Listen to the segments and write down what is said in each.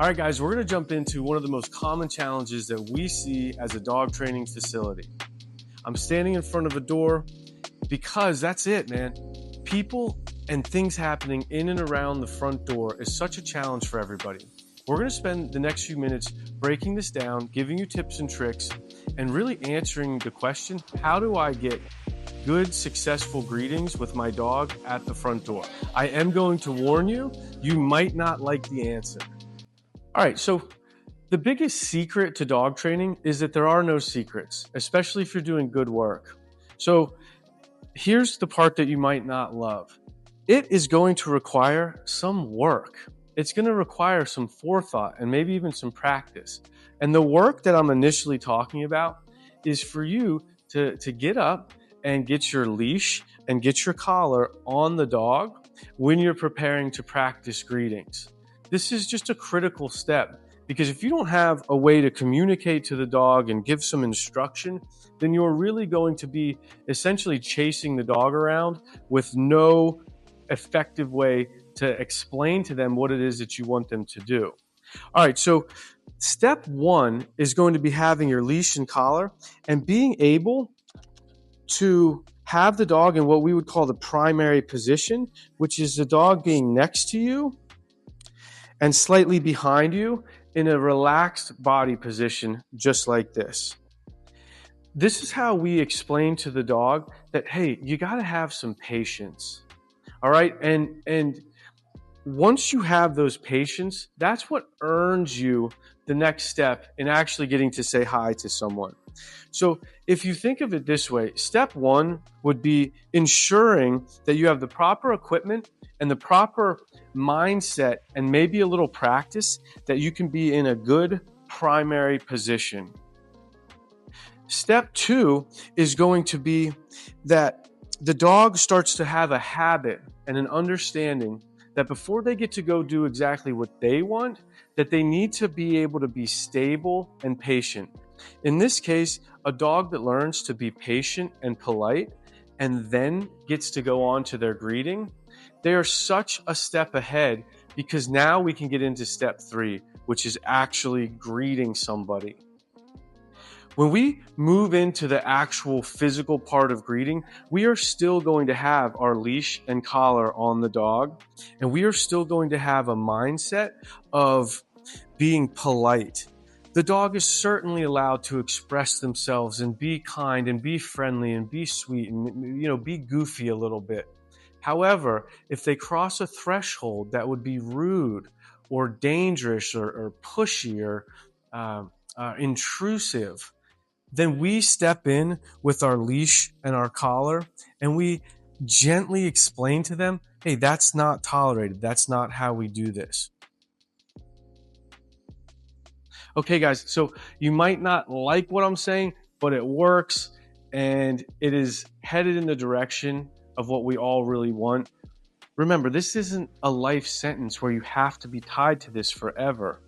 All right, guys, we're going to jump into one of the most common challenges that we see as a dog training facility. I'm standing in front of a door because that's it, man. People and things happening in and around the front door is such a challenge for everybody. We're going to spend the next few minutes breaking this down, giving you tips and tricks, and really answering the question, how do I get good, successful greetings with my dog at the front door? I am going to warn you, you might not like the answer. All right, so the biggest secret to dog training is that there are no secrets, especially if you're doing good work. So here's the part that you might not love. It is going to require some work. It's going to require some forethought and maybe even some practice. And the work that I'm initially talking about is for you to get up and get your leash and get your collar on the dog when you're preparing to practice greetings. This is just a critical step because if you don't have a way to communicate to the dog and give some instruction, then you're really going to be essentially chasing the dog around with no effective way to explain to them what it is that you want them to do. All right, so step one is going to be having your leash and collar and being able to have the dog in what we would call the primary position, which is the dog being next to you and slightly behind you in a relaxed body position, just like this. This is how we explain to the dog that, hey, you got to have some patience. All right. And once you have those patience, that's what earns you the next step in actually getting to say hi to someone. So if you think of it this way, step one would be ensuring that you have the proper equipment and the proper mindset and maybe a little practice that you can be in a good primary position. Step two is going to be that the dog starts to have a habit and an understanding that before they get to go do exactly what they want, that they need to be able to be stable and patient. In this case, a dog that learns to be patient and polite and then gets to go on to their greeting, they are such a step ahead because now we can get into step three, which is actually greeting somebody. When we move into the actual physical part of greeting, we are still going to have our leash and collar on the dog, and we are still going to have a mindset of being polite. The dog is certainly allowed to express themselves and be kind and be friendly and be sweet and, be goofy a little bit. However, if they cross a threshold that would be rude or dangerous or pushy or intrusive, then we step in with our leash and our collar and we gently explain to them, hey, that's not tolerated. That's not how we do this. Okay, guys, so you might not like what I'm saying, but it works and it is headed in the direction of what we all really want. Remember, this isn't a life sentence where you have to be tied to this forever.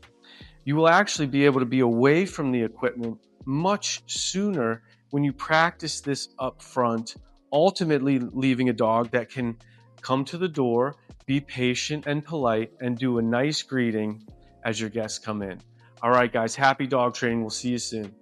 You will actually be able to be away from the equipment much sooner when you practice this up front, ultimately leaving a dog that can come to the door, be patient and polite, and do a nice greeting as your guests come in. All right, guys, happy dog training. We'll see you soon.